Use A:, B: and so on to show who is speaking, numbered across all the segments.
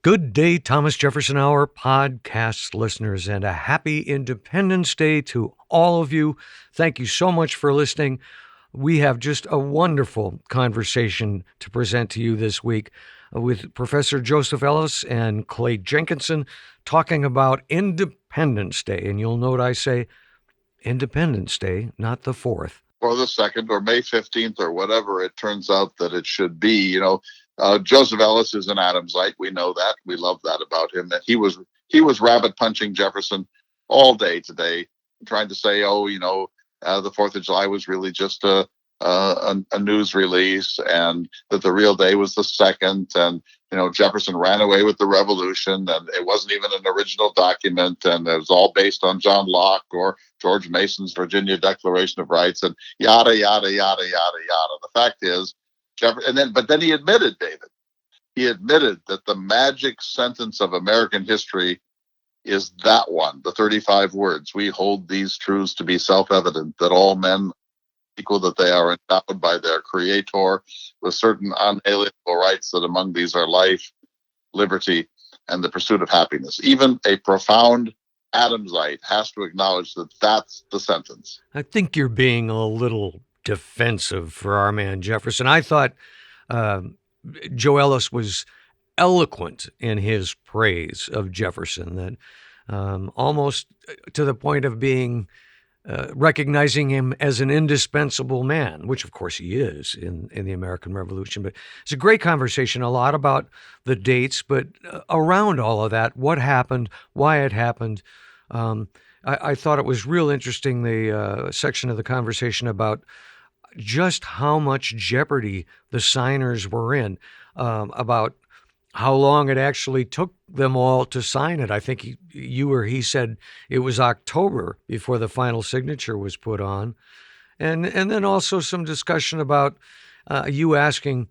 A: Good day, Thomas Jefferson Hour podcast listeners, and a happy Independence Day to all of you. Thank you so much for listening. We have just a wonderful conversation to present to you this week with Professor Joseph Ellis and Clay Jenkinson talking about Independence Day. And you'll note I say Independence Day, not the 4th.
B: Or the 2nd or May 15th or whatever it turns out that it should be. Joseph Ellis is an Adamsite. We know that. We love that about him. That he was rabbit punching Jefferson all day today, trying to say, the 4th of July was really just a news release, and that the real day was the 2nd. And Jefferson ran away with the revolution, and it wasn't even an original document, and it was all based on John Locke or George Mason's Virginia Declaration of Rights, and yada yada yada yada yada. The fact is, but then he admitted, David, that the magic sentence of American history is that one, the 35 words. We hold these truths to be self-evident, that all men equal, that they are endowed by their creator with certain unalienable rights, that among these are life, liberty, and the pursuit of happiness. Even a profound Adamsite has to acknowledge that that's the sentence.
A: I think you're being a little defensive for our man Jefferson. I thought Joe Ellis was eloquent in his praise of Jefferson, that almost to the point of being recognizing him as an indispensable man, which of course he is in the American Revolution. But it's a great conversation, a lot about the dates, but around all of that, what happened, why it happened. I thought it was real interesting, the section of the conversation about just how much jeopardy the signers were in, about how long it actually took them all to sign it. I think he said it was October before the final signature was put on. And then also some discussion about you asking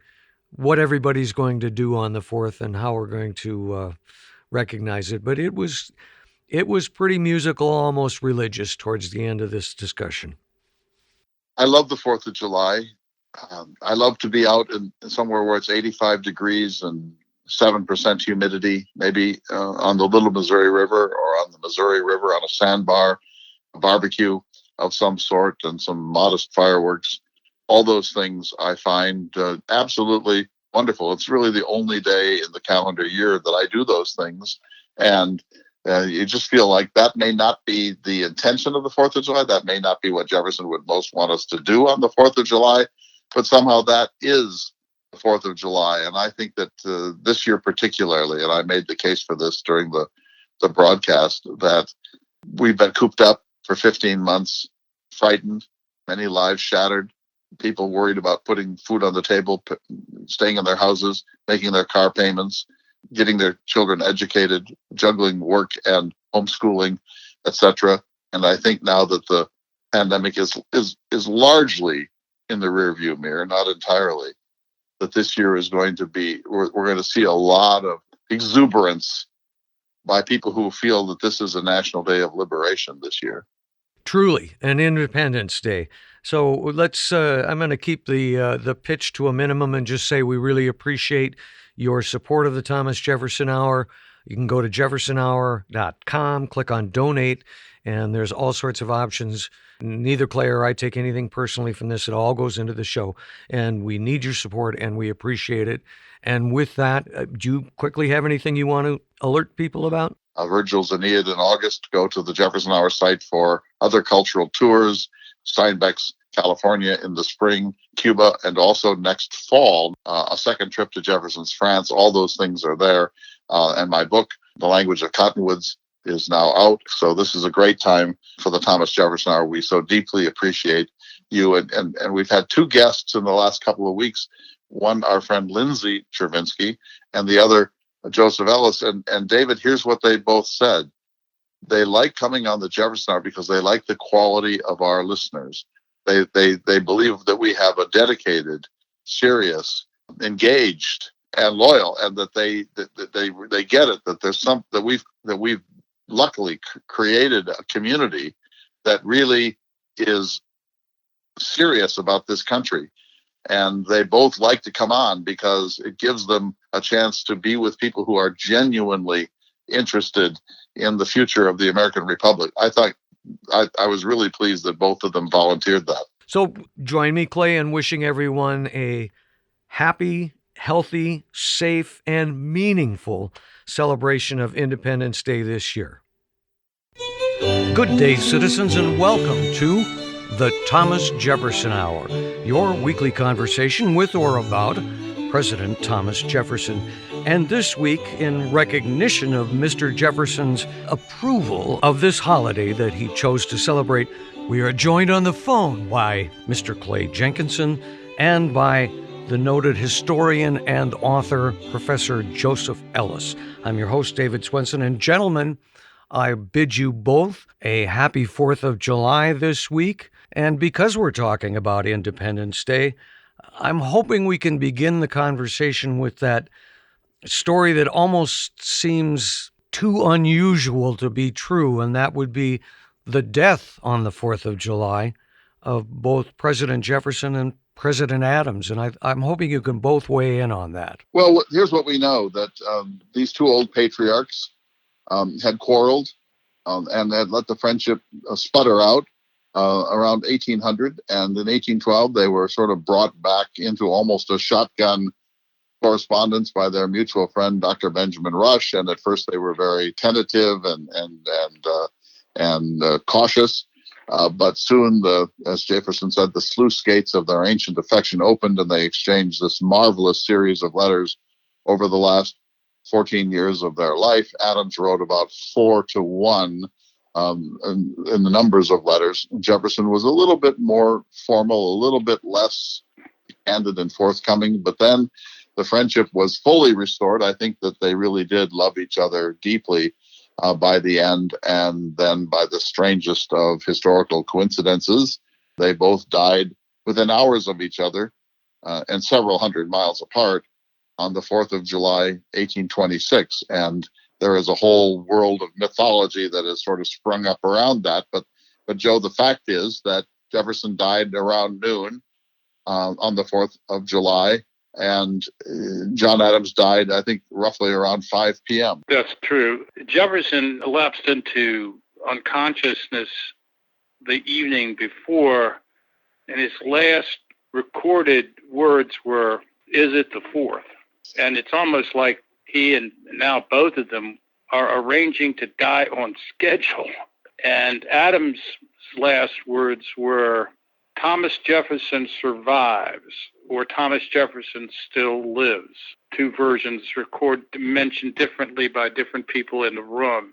A: what everybody's going to do on the 4th and how we're going to recognize it. But it was pretty musical, almost religious towards the end of this discussion.
B: I love the 4th of July. I love to be out in somewhere where it's 85 degrees and 7% humidity, maybe on the Little Missouri River or on the Missouri River on a sandbar, a barbecue of some sort, and some modest fireworks. All those things I find absolutely wonderful. It's really the only day in the calendar year that I do those things. And you just feel like that may not be the intention of the 4th of July. That may not be what Jefferson would most want us to do on the 4th of July, but somehow that is the 4th of July. And I think that this year particularly, and I made the case for this during the broadcast, that we've been cooped up for 15 months, frightened, many lives shattered, people worried about putting food on the table, staying in their houses, making their car payments, getting their children educated, juggling work and homeschooling, etc. And I think now that the pandemic is largely in the rearview mirror, not entirely, that this year is going to be, we're going to see a lot of exuberance by people who feel that this is a national day of liberation this year.
A: Truly, an Independence Day. So let's, I'm going to keep the pitch to a minimum and just say we really appreciate your support of the Thomas Jefferson Hour. You can go to jeffersonhour.com, click on donate, and there's all sorts of options. Neither Clay or I take anything personally from this. It all goes into the show, and we need your support, and we appreciate it. And with that, do you quickly have anything you want to alert people about?
B: Virgil's Aeneid in August. Go to the Jefferson Hour site for other cultural tours. Steinbeck's California in the spring, Cuba, and also next fall, a second trip to Jefferson's France. All those things are there. And my book, The Language of Cottonwoods, is now out. So this is a great time for the Thomas Jefferson Hour. We so deeply appreciate you. And we've had two guests in the last couple of weeks. One, our friend Lindsay Chervinsky, and the other, Joseph Ellis. And David, here's what they both said. They like coming on the Jefferson Hour because they like the quality of our listeners. They believe that we have a dedicated, serious, engaged, and loyal, and that they get it, that there's some that we've luckily created a community that really is serious about this country. And they both like to come on because it gives them a chance to be with people who are genuinely interested in the future of the American Republic. I thought I was really pleased that both of them volunteered that.
A: So join me, Clay, in wishing everyone a happy, healthy, safe, and meaningful celebration of Independence Day this year. Good day, citizens, and welcome to the Thomas Jefferson Hour, your weekly conversation with or about President Thomas Jefferson. And this week, in recognition of Mr. Jefferson's approval of this holiday that he chose to celebrate, we are joined on the phone by Mr. Clay Jenkinson and by the noted historian and author, Professor Joseph Ellis. I'm your host, David Swenson, and gentlemen, I bid you both a happy 4th of July this week. And because we're talking about Independence Day, I'm hoping we can begin the conversation with that story that almost seems too unusual to be true, and that would be the death on the 4th of July of both President Jefferson and President Adams. And I'm hoping you can both weigh in on that.
B: Well, here's what we know, that these two old patriarchs had quarreled and had let the friendship sputter out around 1800. And in 1812, they were sort of brought back into almost a shotgun correspondence by their mutual friend, Dr. Benjamin Rush. And at first they were very tentative and cautious. But soon, as Jefferson said, the sluice gates of their ancient affection opened, and they exchanged this marvelous series of letters over the last 14 years of their life. Adams wrote about 4-1 in the numbers of letters. Jefferson was a little bit more formal, a little bit less candid and forthcoming, but then the friendship was fully restored. I think that they really did love each other deeply by the end. And then, by the strangest of historical coincidences, they both died within hours of each other and several hundred miles apart on the 4th of July, 1826. And there is a whole world of mythology that has sort of sprung up around that. But Joe, the fact is that Jefferson died around noon on the 4th of July. And John Adams died, I think, roughly around 5 p.m.
C: That's true. Jefferson lapsed into unconsciousness the evening before, and his last recorded words were, "Is it the 4th?" And it's almost like he and now both of them are arranging to die on schedule. And Adams' last words were, "Thomas Jefferson survives," or "Thomas Jefferson still lives." Two versions mentioned differently by different people in the room,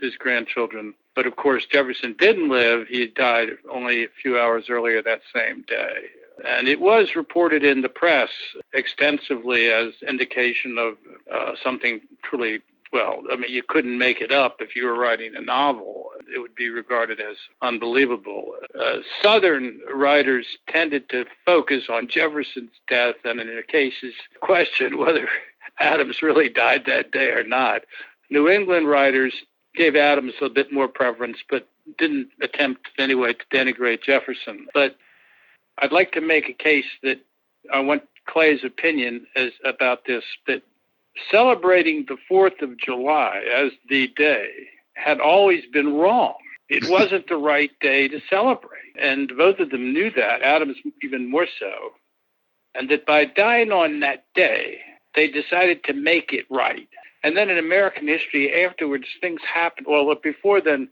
C: his grandchildren. But of course, Jefferson didn't live. He died only a few hours earlier that same day. And it was reported in the press extensively as indication of something truly, well, I mean, you couldn't make it up if you were writing a novel. It would be regarded as unbelievable. Southern writers tended to focus on Jefferson's death and in their cases question whether Adams really died that day or not. New England writers gave Adams a bit more preference, but didn't attempt anyway to denigrate Jefferson. But I'd like to make a case that I want Clay's opinion about this, that celebrating the 4th of July as the day had always been wrong. It wasn't the right day to celebrate. And both of them knew that, Adams even more so. And that by dying on that day, they decided to make it right. And then in American history, afterwards, things happened. Well, before then,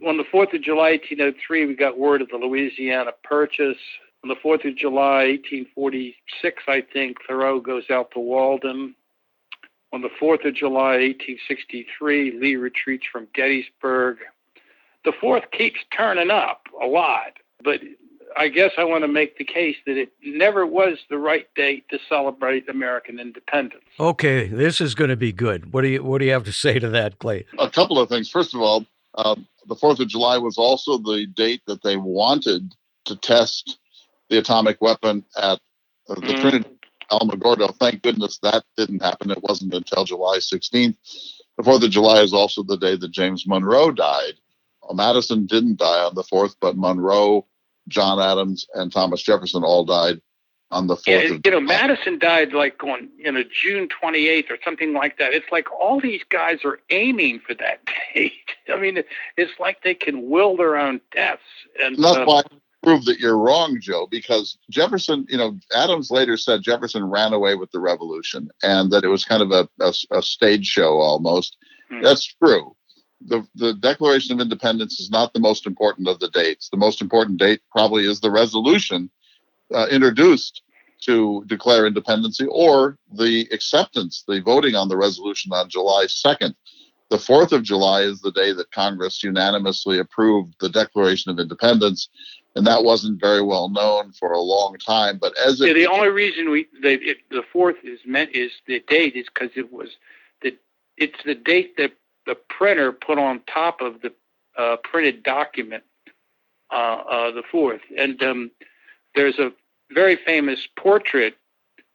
C: on the 4th of July, 1803, we got word of the Louisiana Purchase. On the 4th of July, 1846, I think, Thoreau goes out to Walden. On the 4th of July, 1863, Lee retreats from Gettysburg. The 4th keeps turning up a lot, but I guess I want to make the case that it never was the right date to celebrate American independence.
A: Okay, this is going to be good. What do you have to say to that, Clay?
B: A couple of things. First of all, the 4th of July was also the date that they wanted to test the atomic weapon at the Trinity Alamogordo. Thank goodness that didn't happen. It wasn't until July 16th. The 4th of July is also the day that James Monroe died. Madison didn't die on the 4th, but Monroe, John Adams, and Thomas Jefferson all died on the 4th
C: Yeah,
B: of July.
C: Madison died like on June 28th or something like that. It's like all these guys are aiming for that date. I mean, it's like they can will their own deaths. And
B: that's why I prove that you're wrong, Joe, because Jefferson, Adams later said Jefferson ran away with the revolution and that it was kind of a stage show almost. That's true. The Declaration of Independence is not the most important of the dates. The most important date probably is the resolution introduced to declare independency, or the acceptance, the voting on the resolution on July 2nd. The 4th of July is the day that Congress unanimously approved the Declaration of Independence, and that wasn't very well known for a long time. But
C: the only reason the 4th is the date is because it's the date that the printer put on top of the printed document, the 4th. And there's a very famous portrait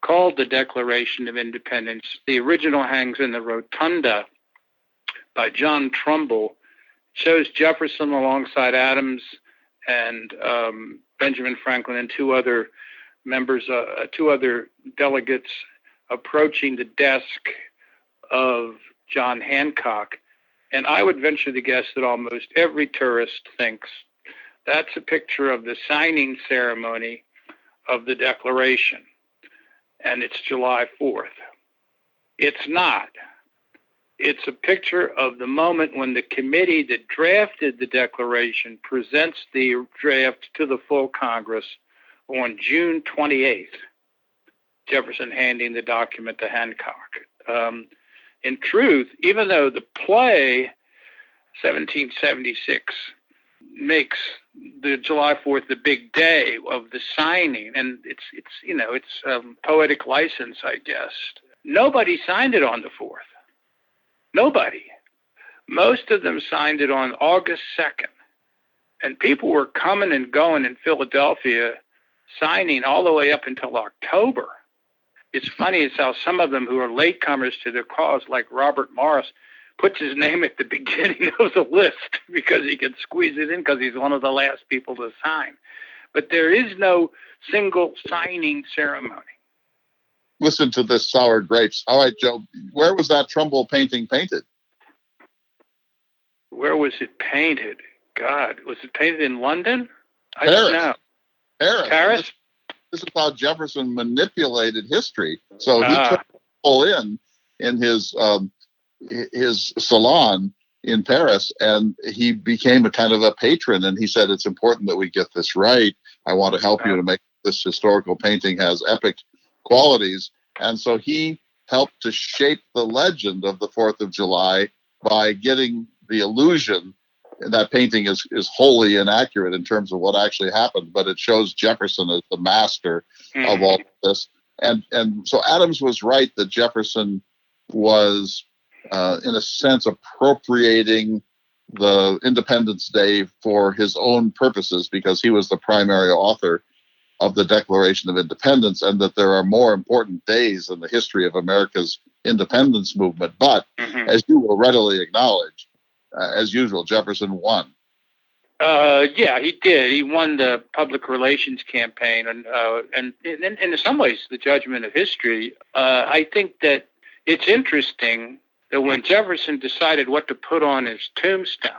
C: called the Declaration of Independence. The original hangs in the Rotunda by John Trumbull. Shows Jefferson alongside Adams and Benjamin Franklin and two other delegates approaching the desk of John Hancock. And I would venture to guess that almost every tourist thinks that's a picture of the signing ceremony of the Declaration, and it's July 4th. It's not. It's a picture of the moment when the committee that drafted the Declaration presents the draft to the full Congress on June 28th, Jefferson handing the document to Hancock. In truth, even though the play 1776 makes the July 4th the big day of the signing, and it's poetic license, I guess. Nobody signed it on the 4th. Nobody. Most of them signed it on August 2nd. And people were coming and going in Philadelphia, signing all the way up until October. It's funny as how some of them who are latecomers to the cause, like Robert Morris, puts his name at the beginning of the list because he can squeeze it in because he's one of the last people to sign. But there is no single signing ceremony.
B: Listen to this sour grapes. All right, Joe, where was that Trumbull painting painted?
C: Where was it painted? God, was it painted in London? I
B: Paris.
C: don't know. Paris?
B: This is how Jefferson manipulated history. So he took Trumbull in his salon in Paris, and he became a kind of a patron. And he said, "It's important that we get this right. I want to help you to make this historical painting has epic qualities." And so he helped to shape the legend of the 4th of July by getting the illusion that painting is wholly inaccurate in terms of what actually happened, but it shows Jefferson as the master of all this. And so Adams was right that Jefferson was, in a sense, appropriating the Independence Day for his own purposes because he was the primary author of the Declaration of Independence, and that there are more important days in the history of America's independence movement. But as you will readily acknowledge, as usual, Jefferson won.
C: Yeah, he did. He won the public relations campaign, and in some ways, the judgment of history. I think that it's interesting that when Jefferson decided what to put on his tombstone,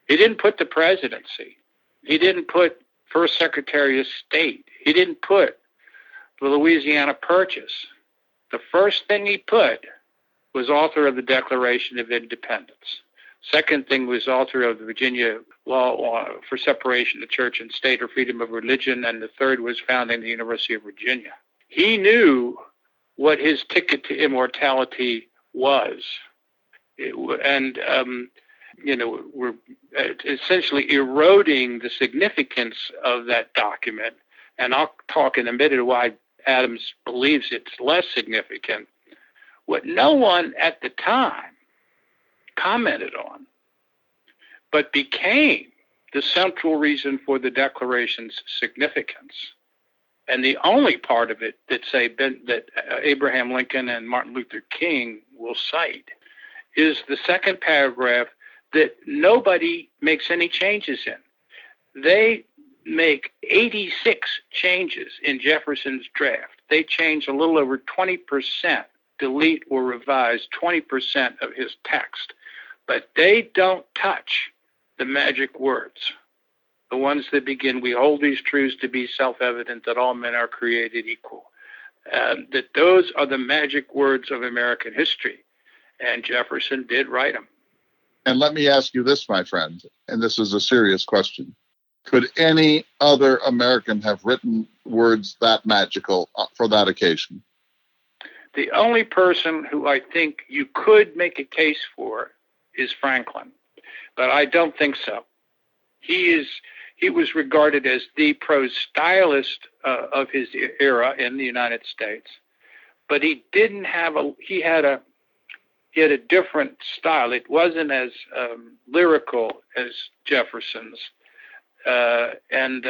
C: he didn't put the presidency. He didn't put first Secretary of State. He didn't put the Louisiana Purchase. The first thing he put was author of the Declaration of Independence. Second thing was author of the Virginia Law for Separation of Church and State or Freedom of Religion, and the third was founding the University of Virginia. He knew what his ticket to immortality was. We're essentially eroding the significance of that document. And I'll talk in a minute why Adams believes it's less significant. What no one at the time commented on, but became the central reason for the Declaration's significance, and the only part of it that Abraham Lincoln and Martin Luther King will cite, is the second paragraph that nobody makes any changes in. They make 86 changes in Jefferson's draft. They changed a little over 20%, delete or revise 20% of his text. But they don't touch the magic words, the ones that begin, "We hold these truths to be self-evident, that all men are created equal." That those are the magic words of American history. And Jefferson did write them.
B: And let me ask you this, my friend, and this is a serious question. Could any other American have written words that magical for that occasion?
C: The only person who I think you could make a case for is Franklin, but I don't think so. He was regarded as the prose stylist of his era in the United States, but he had a different style. It wasn't as lyrical as Jefferson's, and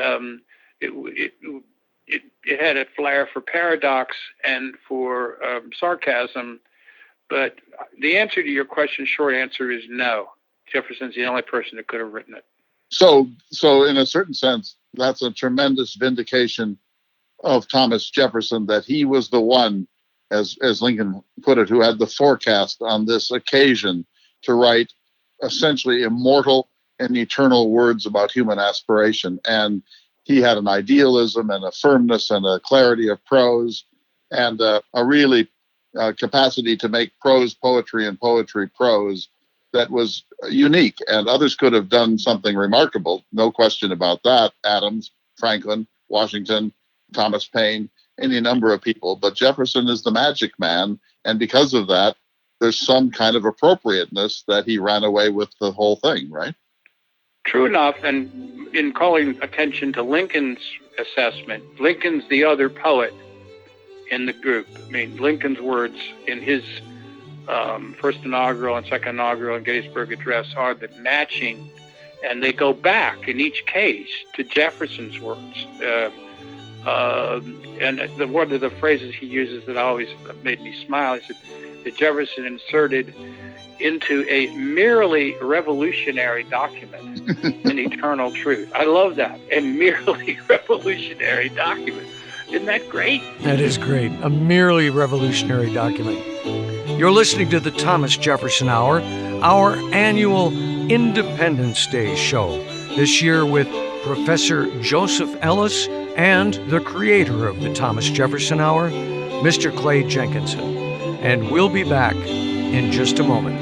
C: it had a flair for paradox and for sarcasm. But the answer to your question, short answer, is no. Jefferson's the only person that could have written it.
B: So in a certain sense, that's a tremendous vindication of Thomas Jefferson, that he was the one, as Lincoln put it, who had the forecast on this occasion to write essentially immortal and eternal words about human aspiration. And he had an idealism and a firmness and a clarity of prose and a really capacity to make prose poetry and poetry prose that was unique. And others could have done something remarkable, no question about that. Adams, Franklin, Washington, Thomas Paine, any number of people. But Jefferson is the magic man. And because of that, there's some kind of appropriateness that he ran away with the whole thing, right?
C: True enough. And in calling attention to Lincoln's assessment, Lincoln's the other poet in the group. I mean, Lincoln's words in his first inaugural and second inaugural and Gettysburg Address are the matching, and they go back in each case to Jefferson's words. And one of the phrases he uses that always made me smile is that Jefferson inserted into a merely revolutionary document an eternal truth. I love that. A merely revolutionary document. Isn't that great?
A: That is great. A merely revolutionary document. You're listening to the Thomas Jefferson Hour, our annual Independence Day show, this year with Professor Joseph Ellis and the creator of the Thomas Jefferson Hour, Mr. Clay Jenkinson. And we'll be back in just a moment.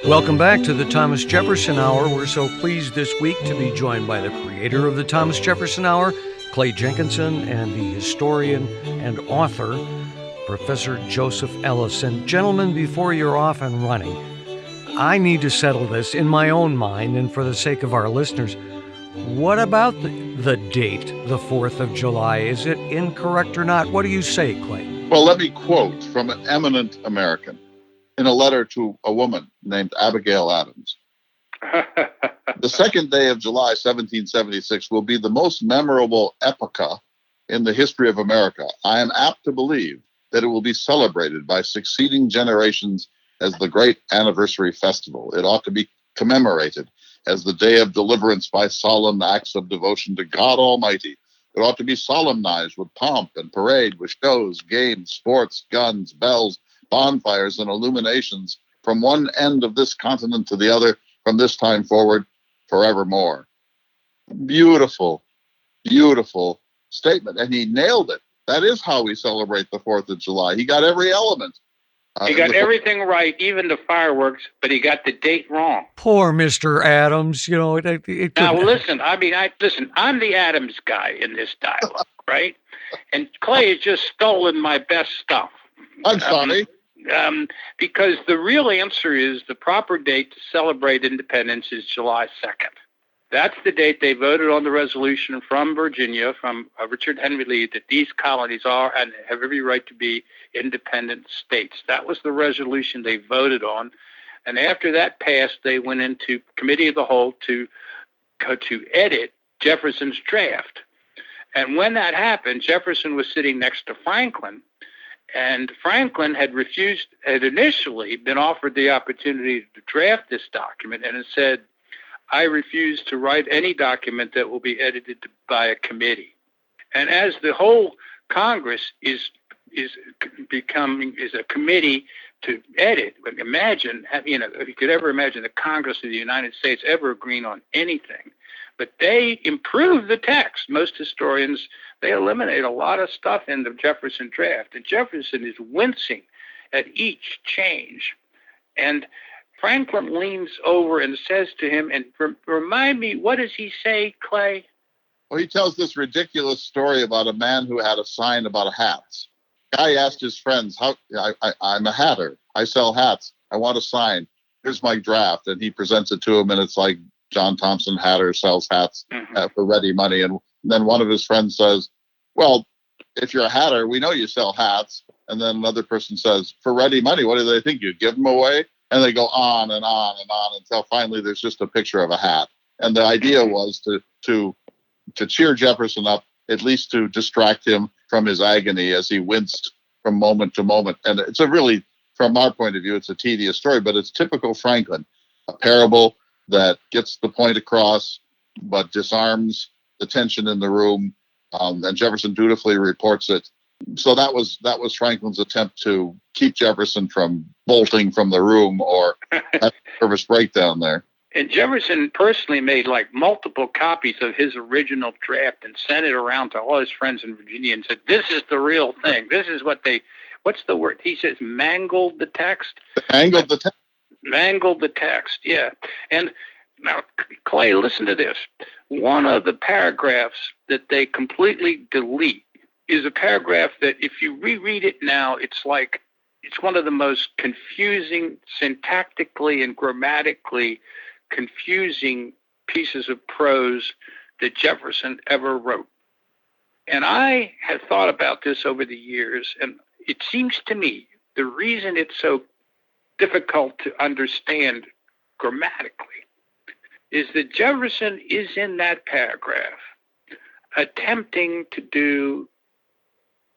A: Welcome back to the Thomas Jefferson Hour. We're so pleased this week to be joined by the creator of the Thomas Jefferson Hour, Clay Jenkinson, and the historian and author, Professor Joseph Ellis. And gentlemen, before you're off and running, I need to settle this in my own mind and for the sake of our listeners. What about the date, the 4th of July? Is it incorrect or not? What do you say, Clay?
B: Well, let me quote from an eminent American in a letter to a woman named Abigail Adams. The second day of July, 1776, will be the most memorable epocha in the history of America. I am apt to believe that it will be celebrated by succeeding generations as the great anniversary festival. It ought to be commemorated as the day of deliverance by solemn acts of devotion to God Almighty. It ought to be solemnized with pomp and parade, with shows, games, sports, guns, bells, bonfires, and illuminations from one end of this continent to the other, from this time forward, forevermore. Beautiful, beautiful statement. And he nailed it. That is how we celebrate the 4th of July. He got every element.
C: He got everything right, even the fireworks, but he got the date wrong.
A: Poor Mr. Adams, you know.
C: Now, listen, I'm the Adams guy in this dialogue, right? And Clay has just stolen my best stuff.
B: I'm sorry.
C: Because the real answer is the proper date to celebrate independence is July 2nd. That's the date they voted on the resolution from Virginia, from Richard Henry Lee, that these colonies are and have every right to be independent states. That was the resolution they voted on. And after that passed, they went into committee of the whole to edit Jefferson's draft. And when that happened, Jefferson was sitting next to Franklin, And Franklin had initially been offered the opportunity to draft this document, and it said, I refuse to write any document that will be edited by a committee. And as the whole Congress is a committee to edit, imagine, if you could ever imagine the Congress of the United States ever agreeing on anything. But they improved the text. Most historians, they eliminate a lot of stuff in the Jefferson draft. And Jefferson is wincing at each change. And Franklin leans over and says to him, and remind me, what does he say, Clay?
B: Well, he tells this ridiculous story about a man who had a sign about hats. Guy asked his friends, I'm a hatter. I sell hats. I want a sign. Here's my draft. And he presents it to him, and it's like, John Thompson Hatter sells hats for ready money. And then one of his friends says, well, if you're a hatter, we know you sell hats. And then another person says, for ready money, what do they think? You give them away? And they go on and on and on until finally there's just a picture of a hat. And the idea was to cheer Jefferson up, at least to distract him from his agony as he winced from moment to moment. And it's a really, from our point of view, it's a tedious story, but it's typical Franklin, a parable that gets the point across, but disarms the tension in the room. And Jefferson dutifully reports it. So that was Franklin's attempt to keep Jefferson from bolting from the room or have a nervous breakdown there.
C: And Jefferson personally made like multiple copies of his original draft and sent it around to all his friends in Virginia and said, this is the real thing. This is what's the word? He says, mangled the text.
B: Mangled the text.
C: Mangled the text, yeah. And now, Clay, listen to this. One of the paragraphs that they completely delete is a paragraph that if you reread it now, it's one of the most confusing, syntactically and grammatically confusing pieces of prose that Jefferson ever wrote. And I have thought about this over the years, and it seems to me the reason it's so difficult to understand grammatically is that Jefferson is in that paragraph attempting to do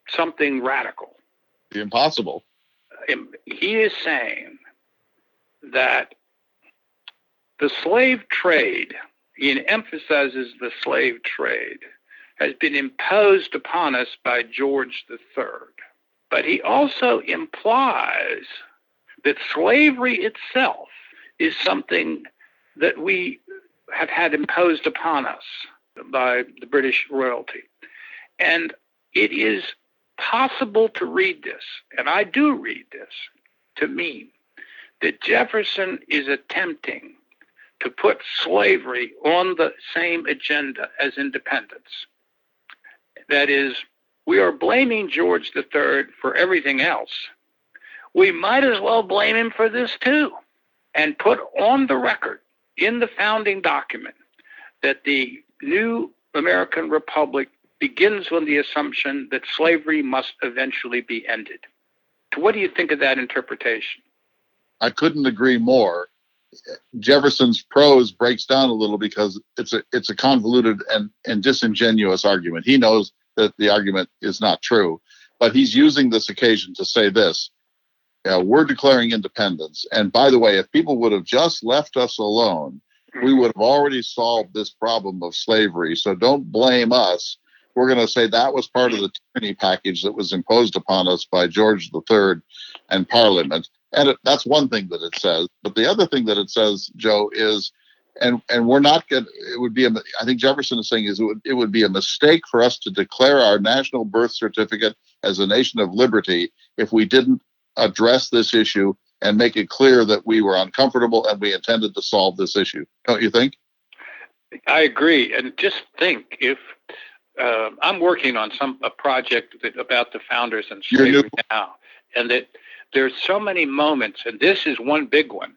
C: something radical.
B: The impossible.
C: He is saying that the slave trade, he emphasizes the slave trade, has been imposed upon us by George III. But he also implies that slavery itself is something that we have had imposed upon us by the British royalty. And it is possible to read this, and I do read this, to mean that Jefferson is attempting to put slavery on the same agenda as independence. That is, we are blaming George III for everything else. We might as well blame him for this too, and put on the record in the founding document that the new American Republic begins on the assumption that slavery must eventually be ended. What do you think of that interpretation?
B: I couldn't agree more. Jefferson's prose breaks down a little because it's a convoluted and disingenuous argument. He knows that the argument is not true, but he's using this occasion to say this. We're declaring independence. And by the way, if people would have just left us alone, we would have already solved this problem of slavery. So don't blame us. We're going to say that was part of the tyranny package that was imposed upon us by George III and Parliament. And that's one thing that it says. But the other thing that it says, Joe, is, and we're not going to, it would be, I think Jefferson is saying is it would be a mistake for us to declare our national birth certificate as a nation of liberty if we didn't address this issue and make it clear that we were uncomfortable and we intended to solve this issue. Don't you think?
C: I agree. And just think if I'm working on a project about the founders and slavery now, and that there's so many moments, and this is one big one,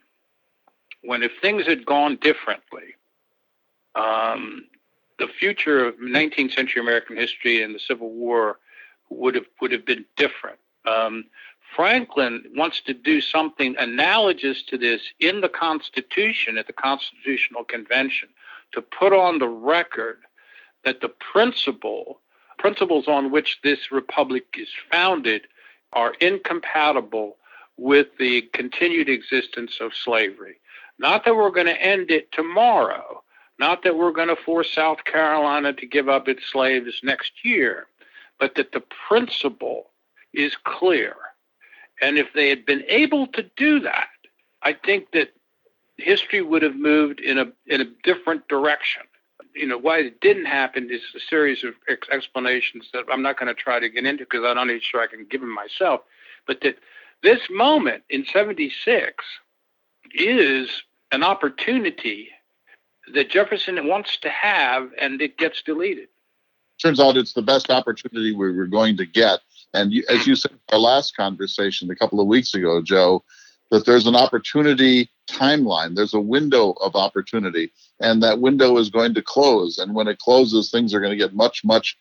C: when if things had gone differently, the future of 19th century American history and the Civil War would have been different. Franklin wants to do something analogous to this in the Constitution, at the Constitutional Convention, to put on the record that the principles on which this republic is founded are incompatible with the continued existence of slavery. Not that we're going to end it tomorrow, not that we're going to force South Carolina to give up its slaves next year, but that the principle is clear. And if they had been able to do that, I think that history would have moved in a different direction. Why it didn't happen is a series of explanations that I'm not going to try to get into because I'm not even sure I can give them myself. But that this moment in 76 is an opportunity that Jefferson wants to have, and it gets deleted.
B: Turns out it's the best opportunity we were going to get. And as you said in our last conversation a couple of weeks ago, Joe, that there's an opportunity timeline. There's a window of opportunity, and that window is going to close. And when it closes, things are going to get much, much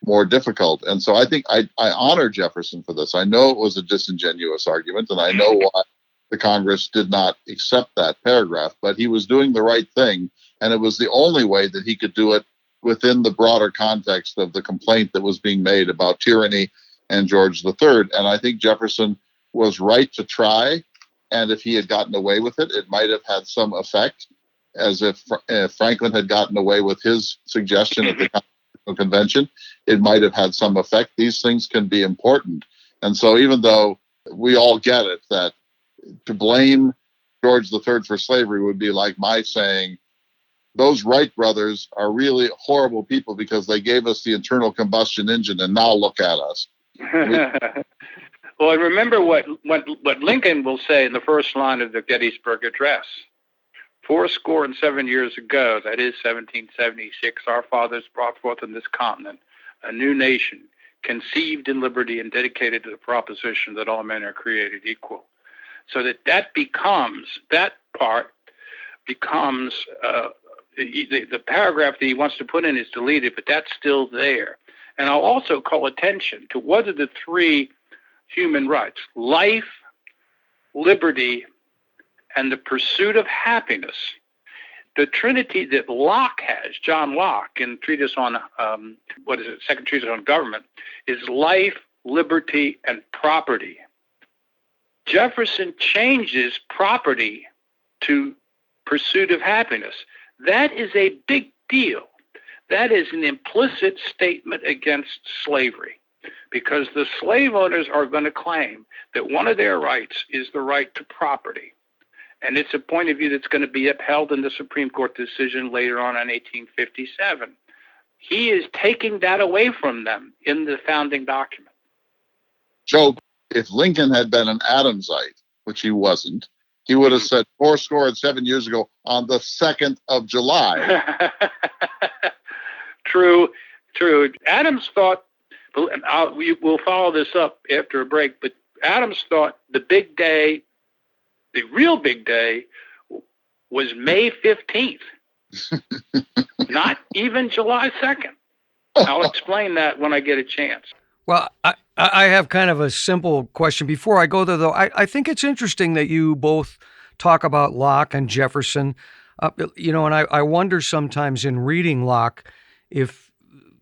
B: more difficult. And so I think I honor Jefferson for this. I know it was a disingenuous argument, and I know why the Congress did not accept that paragraph, but he was doing the right thing, and it was the only way that he could do it within the broader context of the complaint that was being made about tyranny and George III. And I think Jefferson was right to try. And if he had gotten away with it, it might have had some effect, as if Franklin had gotten away with his suggestion at the Constitutional Convention, it might have had some effect. These things can be important. And so even though we all get it, that to blame George III for slavery would be like my saying, those Wright brothers are really horrible people because they gave us the internal combustion engine, and now look at us.
C: Well, and remember what Lincoln will say in the first line of the Gettysburg Address. 77 years ago, that is 1776, our fathers brought forth on this continent a new nation, conceived in liberty and dedicated to the proposition that all men are created equal. So that part becomes the paragraph that he wants to put in is deleted, but that's still there. And I'll also call attention to what are the three human rights: life, liberty, and the pursuit of happiness. The trinity that Locke has, John Locke, in treatise on second treatise on government, is life, liberty, and property. Jefferson changes property to pursuit of happiness. That is a big deal. That is an implicit statement against slavery, because the slave owners are going to claim that one of their rights is the right to property. And it's a point of view that's going to be upheld in the Supreme Court decision later on in 1857. He is taking that away from them in the founding document.
B: Joe, if Lincoln had been an Adamsite, which he wasn't, he would have said 77 years ago on the 2nd of July. True.
C: Adams thought, we'll follow this up after a break, but Adams thought the big day, the real big day, was May 15th, not even July 2nd. I'll explain that when I get a chance.
A: Well, I have kind of a simple question. Before I go there, though, I think it's interesting that you both talk about Locke and Jefferson. And I wonder sometimes in reading Locke if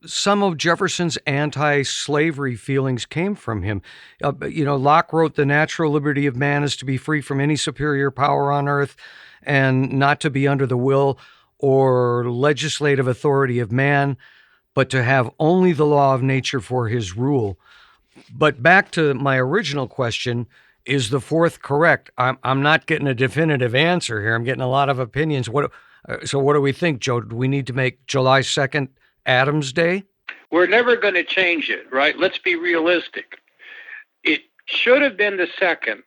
A: some of Jefferson's anti-slavery feelings came from him. Locke wrote, "The natural liberty of man is to be free from any superior power on earth and not to be under the will or legislative authority of man, but to have only the law of nature for his rule." But back to my original question, is the fourth correct? I'm not getting a definitive answer here. I'm getting a lot of opinions. So what do we think, Joe? Do we need to make July 2nd Adams Day?
C: We're never going to change it, right? Let's be realistic. It should have been the 2nd.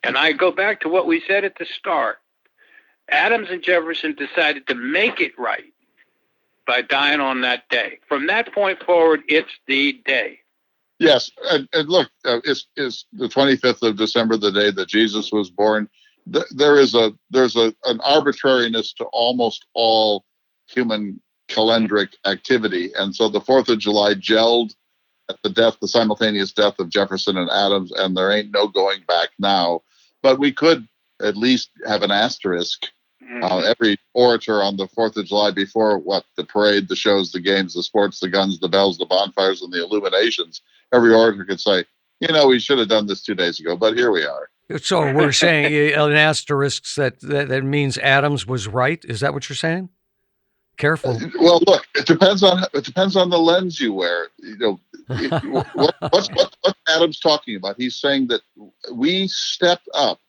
C: And I go back to what we said at the start. Adams and Jefferson decided to make it right by dying on that day. From that point forward, it's the day.
B: Yes, and look, is the 25th of December the day that Jesus was born? There's an arbitrariness to almost all human calendric activity, and so the 4th of July gelled at the simultaneous death of Jefferson and Adams, and there ain't no going back now. But we could at least have an asterisk. Every orator on the 4th of July before the parade, the shows, the games, the sports, the guns, the bells, the bonfires, and the illuminations, every orator could say, we should have done this 2 days ago, but here we are.
A: So we're saying an asterisk that means Adams was right. Is that what you're saying? Careful.
B: Well, look, it depends on the lens you wear. What's Adams talking about? He's saying that we stepped up.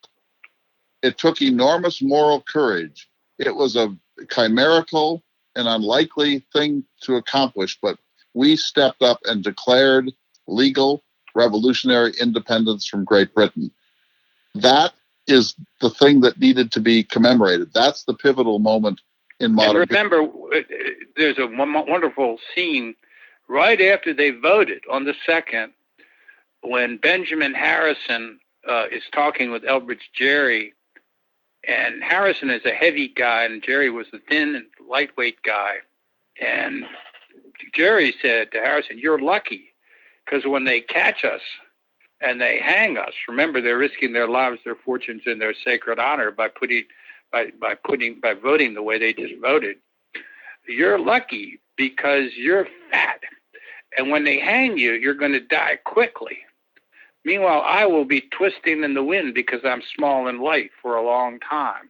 B: It took enormous moral courage. It was a chimerical and unlikely thing to accomplish, but we stepped up and declared legal revolutionary independence from Great Britain. That is the thing that needed to be commemorated. That's the pivotal moment in modern.
C: And remember, there's a wonderful scene right after they voted on the 2nd, when Benjamin Harrison is talking with Elbridge Gerry, and Harrison is a heavy guy, and Gerry was the thin and lightweight guy. And Gerry said to Harrison, "You're lucky, because when they catch us and they hang us, remember they're risking their lives, their fortunes, and their sacred honor by voting the way they just voted. You're lucky because you're fat, and when they hang you, you're going to die quickly. Meanwhile, I will be twisting in the wind because I'm small and light for a long time."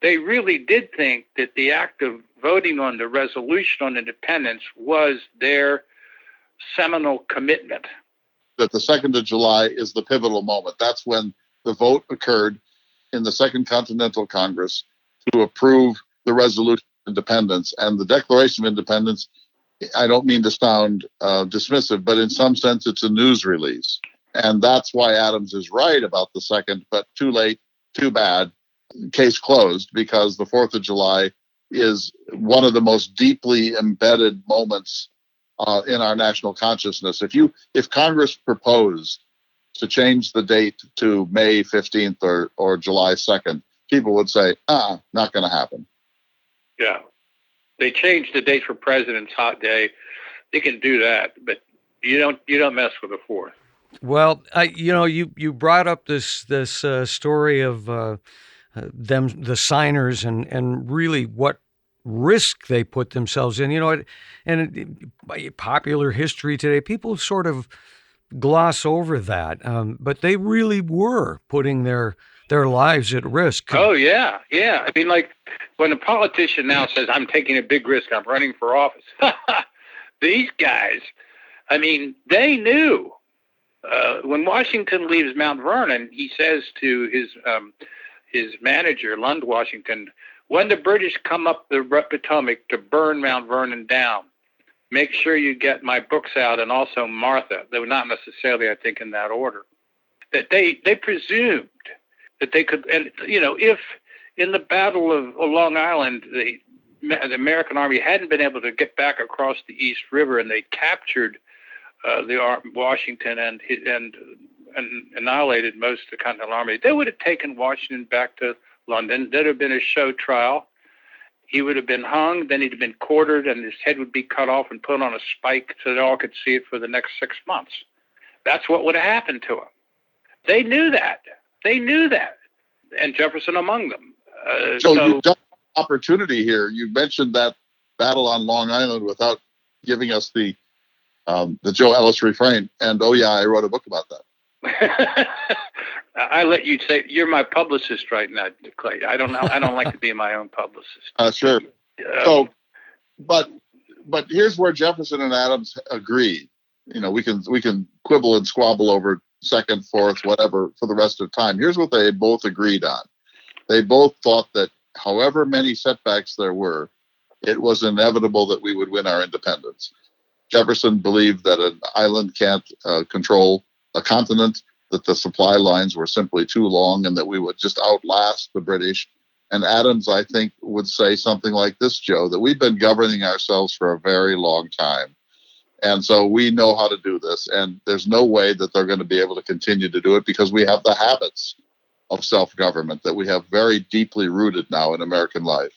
C: They really did think that the act of voting on the resolution on independence was their seminal commitment.
B: That the 2nd of July is the pivotal moment. That's when the vote occurred in the Second Continental Congress to approve the resolution of independence. And the Declaration of Independence, I don't mean to sound dismissive, but in some sense it's a news release. And that's why Adams is right about the 2nd, but too late, too bad, case closed, because the 4th of July is one of the most deeply embedded moments in our national consciousness. If Congress proposed to change the date to May 15th or July 2nd, people would say, not going to happen.
C: Yeah. They changed the date for President's Hot Day. They can do that, but you don't mess with the 4th.
A: Well, you brought up this story of them, the signers, and really what risk they put themselves in. And by popular history today, people sort of gloss over that, but they really were putting their lives at risk.
C: Oh yeah. I mean, like when a politician now says, "I'm taking a big risk, I'm running for office," these guys, I mean, they knew. When Washington leaves Mount Vernon, he says to his manager, Lund Washington, "When the British come up the Potomac to burn Mount Vernon down, make sure you get my books out, and also Martha." They were not necessarily, I think, in that order. That they presumed that they could, and if in the Battle of Long Island, the American Army hadn't been able to get back across the East River, and they captured Washington and annihilated most of the Continental Army, they would have taken Washington back to London. There'd have been a show trial. He would have been hung, then he'd have been quartered, and his head would be cut off and put on a spike so they all could see it for the next 6 months. That's what would have happened to him. They knew that. And Jefferson among them.
B: So you've done opportunity here. You mentioned that battle on Long Island without giving us the Joe Ellis refrain. And I wrote a book about that.
C: I let you say you're my publicist right now, Clay. I don't know. I don't like to be my own publicist.
B: Sure. But here's where Jefferson and Adams agreed. We can quibble and squabble over 2nd, 4th, whatever for the rest of the time. Here's what they both agreed on. They both thought that however many setbacks there were, it was inevitable that we would win our independence. Jefferson believed that an island can't control a continent, that the supply lines were simply too long, and that we would just outlast the British. And Adams, I think, would say something like this, Joe, that we've been governing ourselves for a very long time. And so we know how to do this. And there's no way that they're going to be able to continue to do it because we have the habits of self-government that we have very deeply rooted now in American life.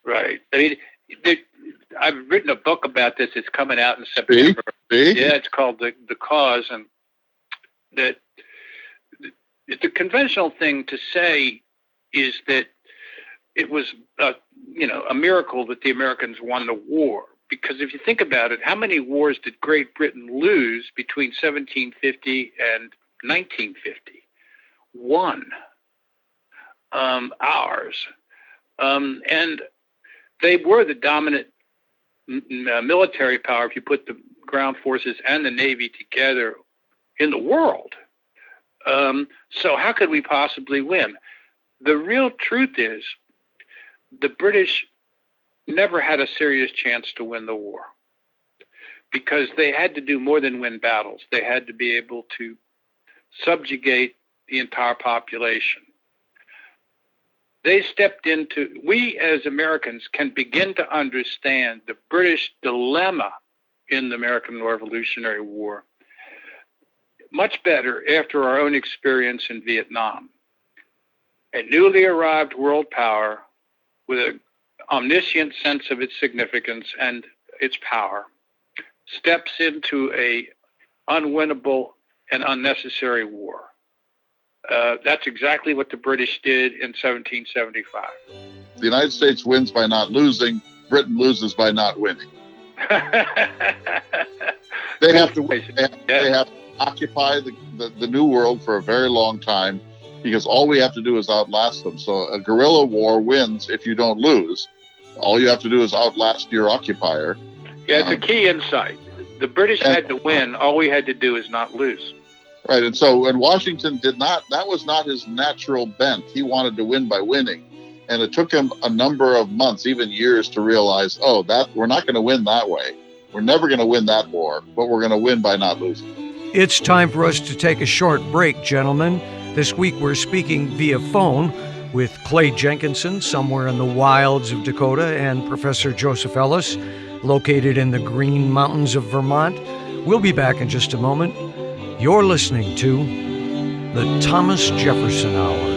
C: Right. I mean, I've written a book about this. It's coming out in September.
B: See?
C: Yeah, it's called The Cause. And that the conventional thing to say is that it was a miracle that the Americans won the war. Because if you think about it, how many wars did Great Britain lose between 1750 and 1950, won ours. And they were the dominant military power, if you put the ground forces and the Navy together, in the world. So how could we possibly win? The real truth is the British never had a serious chance to win the war because they had to do more than win battles. They had to be able to subjugate the entire population. They stepped into, we as Americans can begin to understand the British dilemma in the American Revolutionary War much better after our own experience in Vietnam. A newly arrived world power with an omniscient sense of its significance and its power steps into a unwinnable and unnecessary war. That's exactly what the British did in 1775.
B: The United States wins by not losing. Britain loses by not winning. They have to win. They have to occupy the New World for a very long time because all we have to do is outlast them. So a guerrilla war wins if you don't lose. All you have to do is outlast your occupier.
C: Yeah, it's a key insight. The British had to win. All we had to do is not lose.
B: Right, and so when Washington did not, that was not his natural bent. He wanted to win by winning. And it took him a number of months, even years, to realize, we're not going to win that way. We're never going to win that war, but we're going to win by not losing.
A: It's time for us to take a short break, gentlemen. This week we're speaking via phone with Clay Jenkinson, somewhere in the wilds of Dakota, and Professor Joseph Ellis, located in the Green Mountains of Vermont. We'll be back in just a moment. You're listening to the Thomas Jefferson Hour.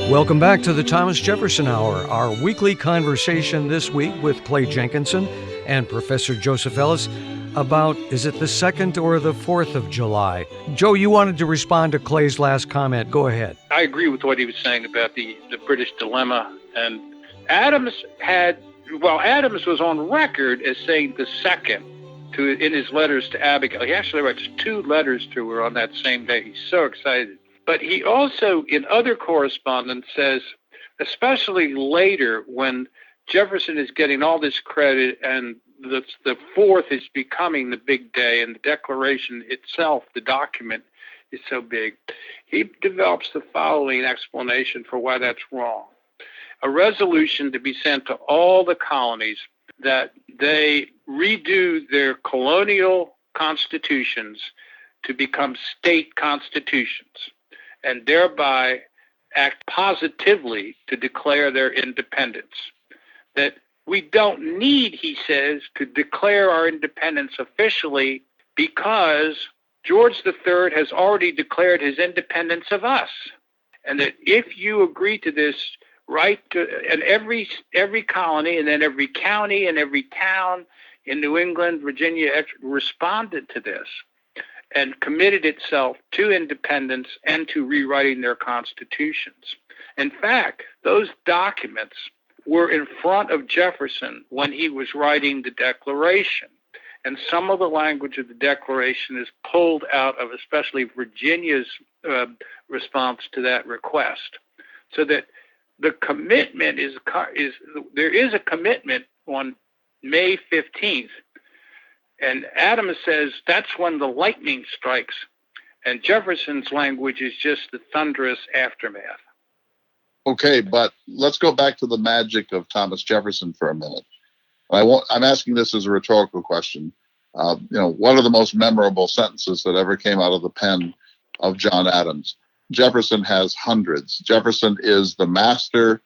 A: Welcome back to the Thomas Jefferson Hour, our weekly conversation this week with Clay Jenkinson and Professor Joseph Ellis about, is it the 2nd or the 4th of July? Joe, you wanted to respond to Clay's last comment. Go ahead.
C: I agree with what he was saying about the British dilemma. And Adams was on record as saying the 2nd in his letters to Abigail. He actually writes 2 letters to her on that same day. He's so excited. But he also, in other correspondence, says, especially later when Jefferson is getting all this credit and the 4th is becoming the big day and the Declaration itself, the document, is so big, he develops the following explanation for why that's wrong. A resolution to be sent to all the colonies that they redo their colonial constitutions to become state constitutions and thereby act positively to declare their independence. That we don't need, he says, to declare our independence officially because George III has already declared his independence of us. And that if you agree to this, and every colony and then every county and every town in New England, Virginia responded to this and committed itself to independence and to rewriting their constitutions. In fact, those documents were in front of Jefferson when he was writing the Declaration. And some of the language of the Declaration is pulled out of especially Virginia's response to that request. So that the commitment there is a commitment on May 15th. And Adams says that's when the lightning strikes. And Jefferson's language is just the thunderous aftermath.
B: Okay, but let's go back to the magic of Thomas Jefferson for a minute. I'm asking this as a rhetorical question. What are the most memorable sentences that ever came out of the pen of John Adams? Jefferson has hundreds. Jefferson is the master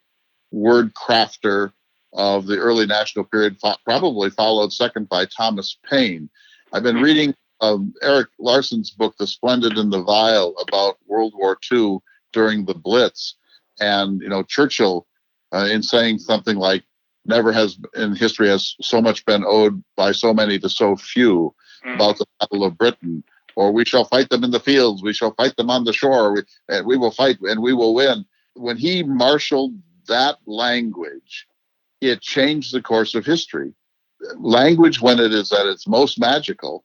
B: word crafter of the early national period, probably followed second by Thomas Paine. I've been reading Eric Larson's book, The Splendid and the Vile, about World War II during the Blitz. And, Churchill, in saying something like, never has in history has so much been owed by so many to so few, about the Battle of Britain, or we shall fight them in the fields, we shall fight them on the shore, and we will fight and we will win. When he marshaled that language, it changed the course of history. Language, when it is at its most magical,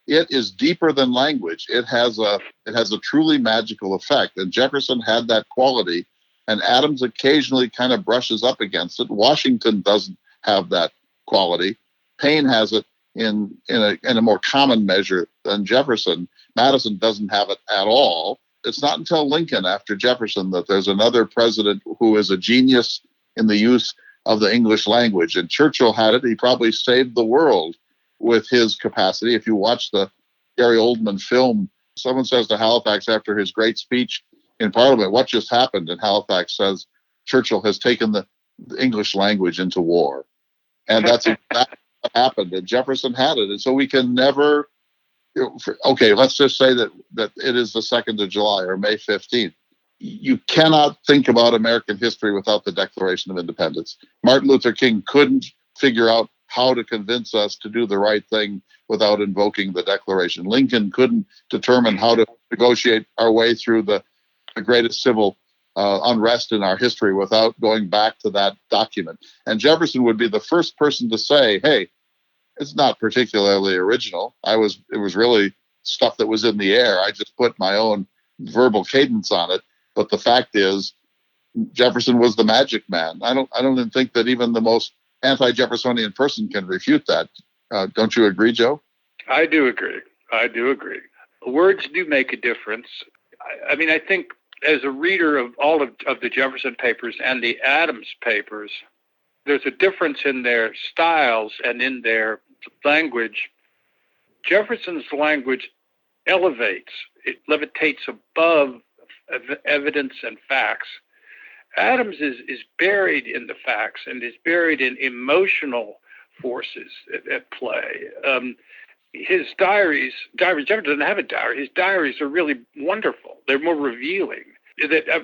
B: it is deeper than language. It has a truly magical effect. And Jefferson had that quality, and Adams occasionally kind of brushes up against it. Washington doesn't have that quality. Paine has it in a more common measure than Jefferson. Madison doesn't have it at all. It's not until Lincoln, after Jefferson, that there's another president who is a genius in the use of the English language. And Churchill had it. He probably saved the world with his capacity. If you watch the Gary Oldman film, someone says to Halifax after his great speech in Parliament, "What just happened?" And Halifax says, "Churchill has taken the English language into war." And that's exactly what happened. And Jefferson had it. And so we can never, okay, let's just say that it is the 2nd of July or May 15th. You cannot think about American history without the Declaration of Independence. Martin Luther King couldn't figure out how to convince us to do the right thing without invoking the Declaration. Lincoln couldn't determine how to negotiate our way through the greatest civil unrest in our history without going back to that document. And Jefferson would be the first person to say, "Hey, it's not particularly original. It was really stuff that was in the air. I just put my own verbal cadence on it." But the fact is, Jefferson was the magic man. I don't even think that even the most anti-Jeffersonian person can refute that. Don't you agree, Joe?
C: I do agree. Words do make a difference. I mean, I think as a reader of all of the Jefferson papers and the Adams papers, there's a difference in their styles and in their language. Jefferson's language elevates, it levitates above evidence and facts. Adams is buried in the facts and is buried in emotional forces at play. His diaries, Jefferson doesn't have a diary. His diaries are really wonderful. They're more revealing.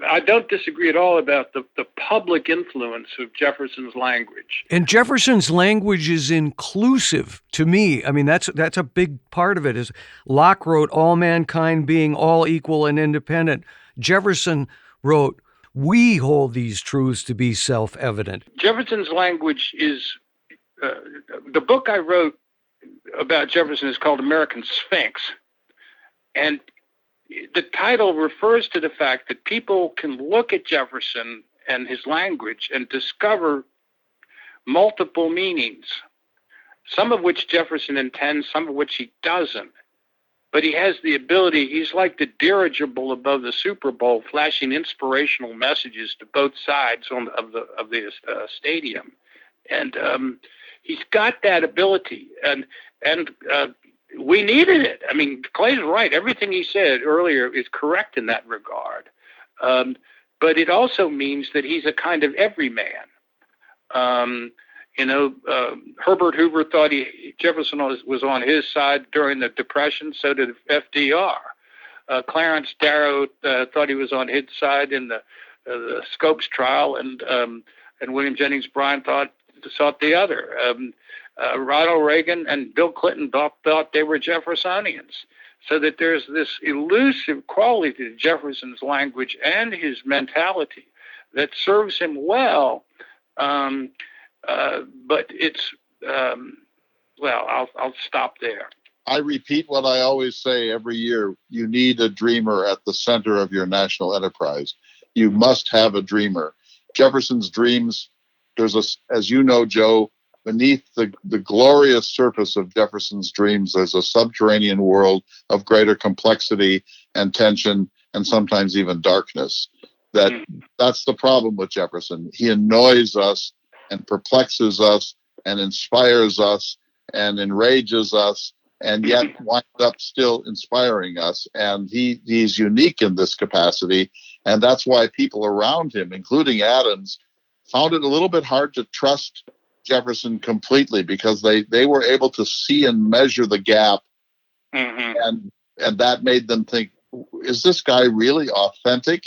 C: I don't disagree at all about the public influence of Jefferson's language.
A: And Jefferson's language is inclusive to me. I mean, that's a big part of it. Is Locke wrote, "All mankind being all equal and independent." Jefferson wrote, "We hold these truths to be self-evident."
C: Jefferson's language is, the book I wrote about Jefferson is called American Sphinx. And the title refers to the fact that people can look at Jefferson and his language and discover multiple meanings, some of which Jefferson intends, some of which he doesn't. But he has the ability, he's like the dirigible above the Super Bowl, flashing inspirational messages to both sides of the stadium. And he's got that ability. And we needed it. I mean, Clay's right. Everything he said earlier is correct in that regard. But it also means that he's a kind of everyman. Herbert Hoover thought Jefferson was on his side during the Depression. So did FDR. Clarence Darrow thought he was on his side in the Scopes trial, and William Jennings Bryan thought the other. Ronald Reagan and Bill Clinton thought they were Jeffersonians. So that there's this elusive quality to Jefferson's language and his mentality that serves him well. But it's, I'll stop there.
B: I repeat what I always say every year. You need a dreamer at the center of your national enterprise. You must have a dreamer. Jefferson's dreams, as you know, Joe, beneath the glorious surface of Jefferson's dreams, there's a subterranean world of greater complexity and tension and sometimes even darkness. That's the problem with Jefferson. He annoys us and perplexes us and inspires us and enrages us, and yet winds up still inspiring us. And he's unique in this capacity. And that's why people around him, including Adams, found it a little bit hard to trust Jefferson completely, because they were able to see and measure the gap. And that made them think, is this guy really authentic?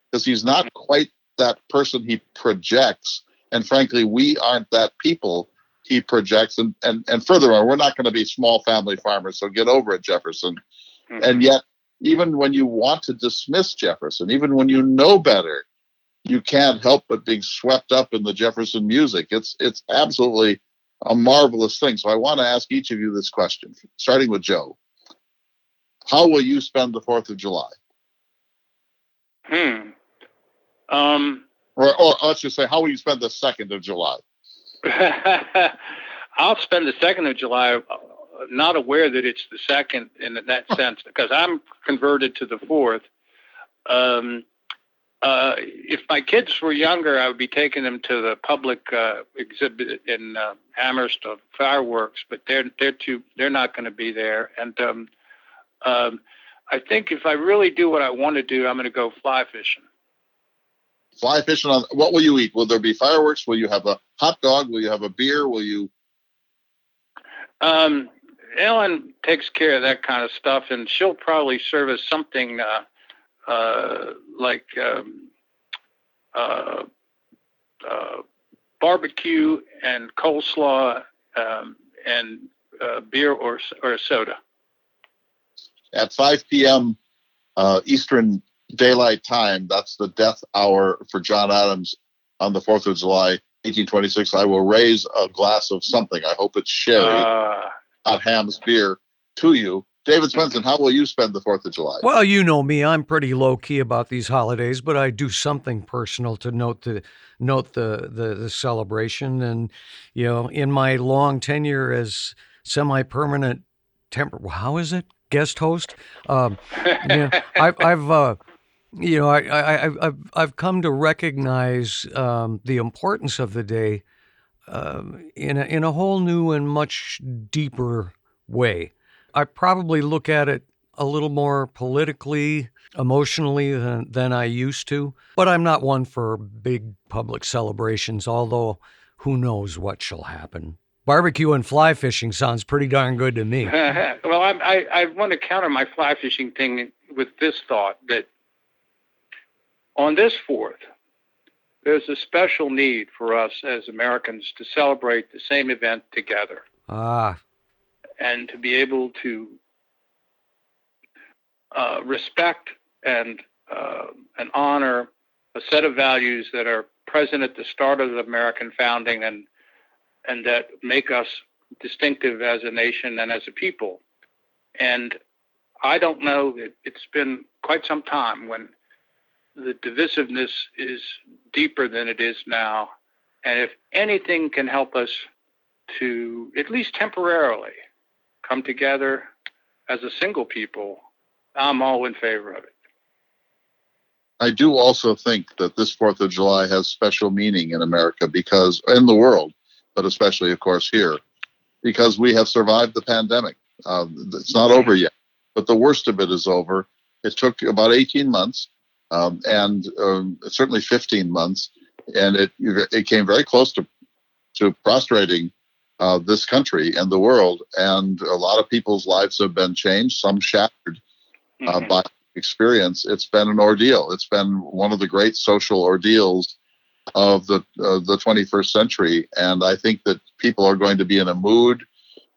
B: Because he's not quite that person he projects. And frankly, we aren't that people he projects. And furthermore, we're not going to be small family farmers. So get over it, Jefferson. And yet, even when you want to dismiss Jefferson, even when you know better, you can't help but being swept up in the Jefferson music. It's absolutely a marvelous thing. So I want to ask each of you this question, starting with Joe. how will you spend the 4th of July? Or let's just say, how will you spend the 2nd of July?
C: I'll spend the 2nd of July not aware that it's the 2nd in that sense, because I'm converted to the 4th. If my kids were younger, I would be taking them to the public exhibit in Amherst of fireworks, but they're not going to be there. And I think if I really do what I want to do, I'm going to go fly fishing.
B: Fly fishing on what will you eat? Will there be fireworks? Will you have a hot dog? Will you have a beer? Will you?
C: Ellen takes care of that kind of stuff, and she'll probably serve us something like barbecue and coleslaw and beer or a soda.
B: At 5 p.m. Eastern Daylight Time, that's the death hour for John Adams on the 4th of July, 1826. I will raise a glass of something. I hope it's sherry, not Ham's beer, to you. David Swenson, how will you spend the 4th of July?
A: Well, you know me, I'm pretty low key about these holidays, but I do something personal to note the celebration. And, you know, in my long tenure as semi-permanent guest host, I've come to recognize the importance of the day in a whole new and much deeper way. I probably look at it a little more politically, emotionally than I used to, but I'm not one for big public celebrations, although who knows what shall happen. Barbecue and fly fishing sounds pretty darn good to me.
C: Well, I want to counter my fly fishing thing with this thought, that on this 4th, there's a special need for us as Americans to celebrate the same event together. And to be able to respect and honor a set of values that are present at the start of the American founding and that make us distinctive as a nation and as a people. And I don't know, it's been quite some time when the divisiveness is deeper than it is now. And if anything can help us to, at least temporarily, come together as a single people, I'm all in favor of it.
B: I do also think that this 4th of July has special meaning in America, because in the world, but especially, of course, here, because we have survived the pandemic. It's not over yet, but the worst of it is over. It took about 18 months and certainly 15 months, and it came very close to prostrating this country and the world, and a lot of people's lives have been changed, some shattered by experience. It's been an ordeal. It's been one of the great social ordeals of the 21st century, and I think that people are going to be in a mood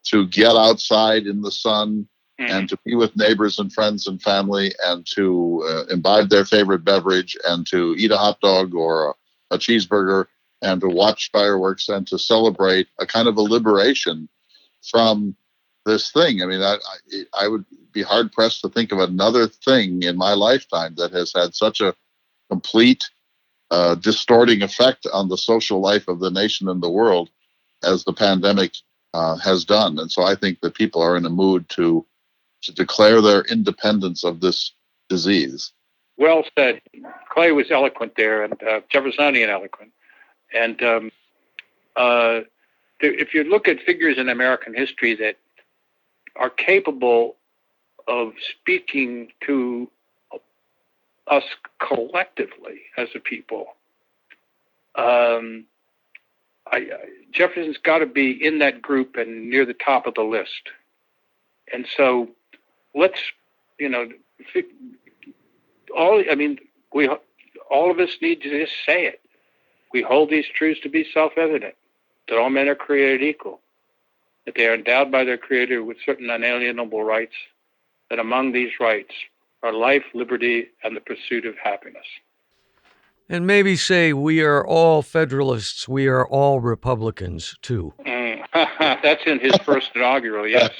B: to get outside in the sun and to be with neighbors and friends and family, and to imbibe their favorite beverage, and to eat a hot dog or a cheeseburger, and to watch fireworks, and to celebrate a kind of a liberation from this thing. I mean, I would be hard pressed to think of another thing in my lifetime that has had such a complete distorting effect on the social life of the nation and the world as the pandemic has done. And so I think that people are in a mood to declare their independence of this disease.
C: Well said. Clay was eloquent there, and Jeffersonian eloquent. And if you look at figures in American history that are capable of speaking to us collectively as a people, Jefferson's got to be in that group and near the top of the list. And so let's, all of us need to just say it. We hold these truths to be self-evident, that all men are created equal, that they are endowed by their Creator with certain unalienable rights, that among these rights are life, liberty, and the pursuit of happiness.
A: And maybe say we are all Federalists, we are all Republicans, too.
C: That's in his first inaugural, yes.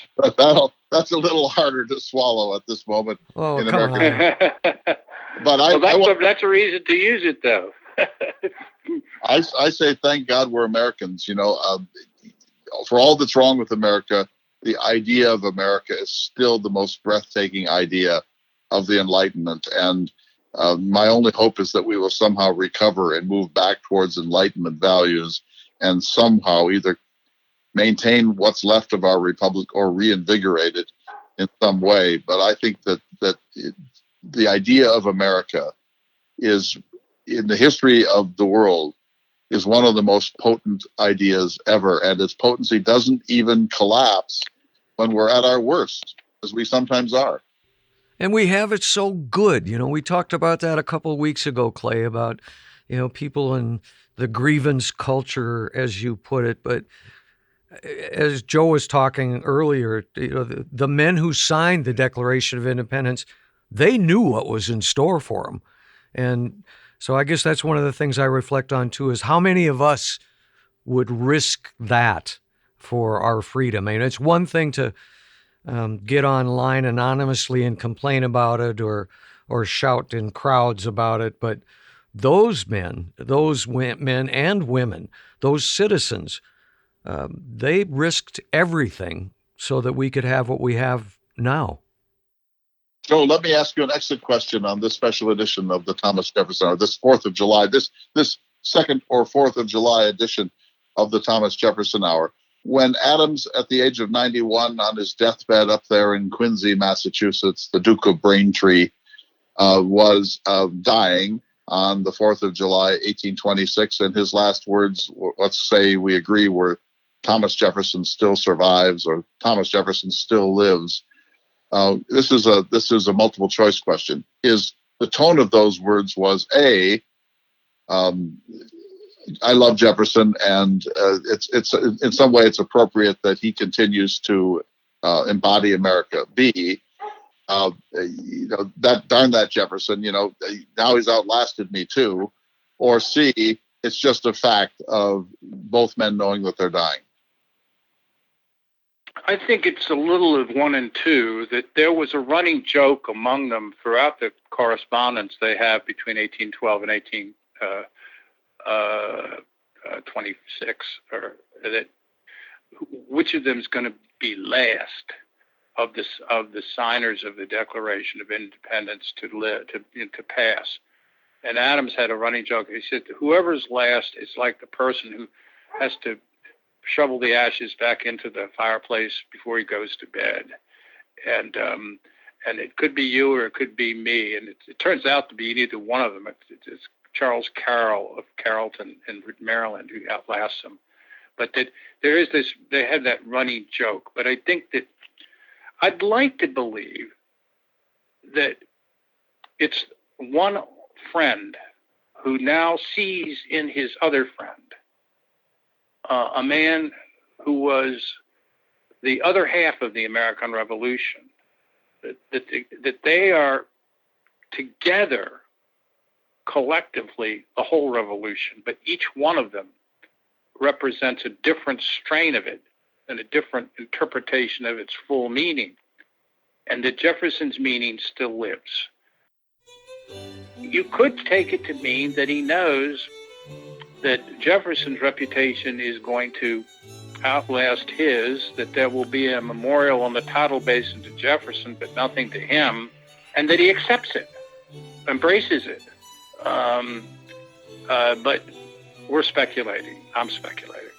B: that's a little harder to swallow at this moment
A: Oh,
B: in
A: come
B: America.
A: on.
B: But
C: that's a reason to use it, though.
B: I say thank God we're Americans. For all that's wrong with America, the idea of America is still the most breathtaking idea of the Enlightenment. And my only hope is that we will somehow recover and move back towards Enlightenment values and somehow either maintain what's left of our republic or reinvigorate it in some way. But I think that the idea of America is, in the history of the world, is one of the most potent ideas ever. And its potency doesn't even collapse when we're at our worst, as we sometimes are.
A: And we have it so good. We talked about that a couple of weeks ago, Clay, about, people in the grievance culture, as you put it. But as Joe was talking earlier, the men who signed the Declaration of Independence, they knew what was in store for them. And so I guess that's one of the things I reflect on, too, is how many of us would risk that for our freedom. I mean, it's one thing to get online anonymously and complain about it or shout in crowds about it, but those men and women, those citizens, they risked everything so that we could have what we have now.
B: Joe, let me ask you an exit question on this special edition of the Thomas Jefferson Hour, this 4th of July, this 2nd or 4th of July edition of the Thomas Jefferson Hour. When Adams, at the age of 91, on his deathbed up there in Quincy, Massachusetts, the Duke of Braintree, was dying on the 4th of July, 1826, and his last words, let's say we agree, were Thomas Jefferson still survives or Thomas Jefferson still lives. This is a multiple choice question. Is the tone of those words was A, I love Jefferson, and it's in some way it's appropriate that he continues to embody America. B, that darn that Jefferson, now he's outlasted me too. Or C, it's just a fact of both men knowing that they're dying.
C: I think it's a little of one and two, that there was a running joke among them throughout the correspondence they have between 1812 and 1826, or that which of them is going to be last of the signers of the Declaration of Independence to pass. And Adams had a running joke. He said, whoever's last is like the person who has to shovel the ashes back into the fireplace before he goes to bed. And it could be you or it could be me. And it turns out to be neither one of them. It's Charles Carroll of Carrollton in Maryland who outlasts him. But that there is this, they had that running joke. But I think that I'd like to believe that it's one friend who now sees in his other friend a man who was the other half of the American Revolution, that they are together collectively the whole revolution, but each one of them represents a different strain of it and a different interpretation of its full meaning, and that Jefferson's meaning still lives. You could take it to mean that he knows that Jefferson's reputation is going to outlast his, that there will be a memorial on the tidal basin to Jefferson, but nothing to him, and that he accepts it, embraces it. But we're speculating. I'm speculating.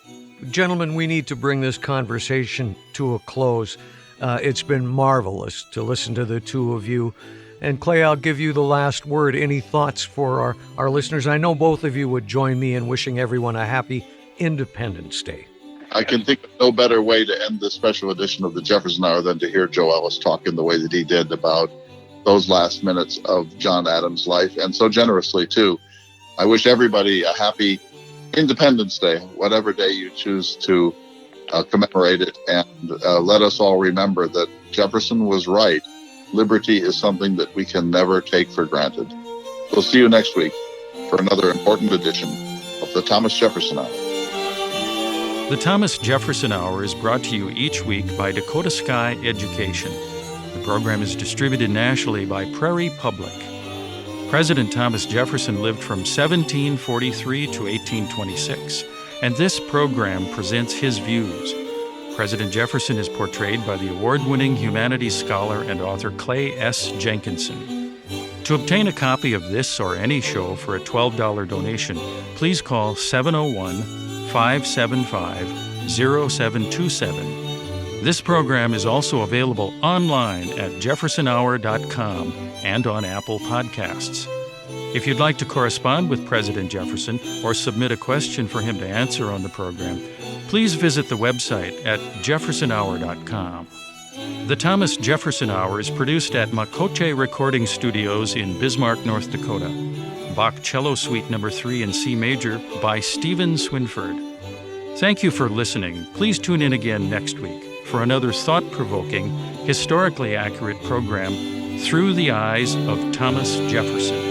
A: Gentlemen, we need to bring this conversation to a close. It's been marvelous to listen to the two of you. And Clay, I'll give you the last word. Any thoughts for our listeners? I know both of you would join me in wishing everyone a happy Independence Day.
B: I can think of no better way to end this special edition of the Jefferson Hour than to hear Joe Ellis talk in the way that he did about those last minutes of John Adams' life, and so generously, too. I wish everybody a happy Independence Day, whatever day you choose to commemorate it, and let us all remember that Jefferson was right. Liberty is something that we can never take for granted. We'll see you next week for another important edition of the Thomas Jefferson Hour.
D: The Thomas Jefferson Hour is brought to you each week by Dakota Sky Education. The program is distributed nationally by Prairie Public. President Thomas Jefferson lived from 1743 to 1826, and this program presents his views. President Jefferson is portrayed by the award-winning humanities scholar and author Clay S. Jenkinson. To obtain a copy of this or any show for a $12 donation, please call 701-575-0727. This program is also available online at jeffersonhour.com and on Apple Podcasts. If you'd like to correspond with President Jefferson or submit a question for him to answer on the program, please visit the website at jeffersonhour.com. The Thomas Jefferson Hour is produced at Makoche Recording Studios in Bismarck, North Dakota. Bach Cello Suite No. 3 in C Major by Stephen Swinford. Thank you for listening. Please tune in again next week for another thought-provoking, historically accurate program, Through the Eyes of Thomas Jefferson.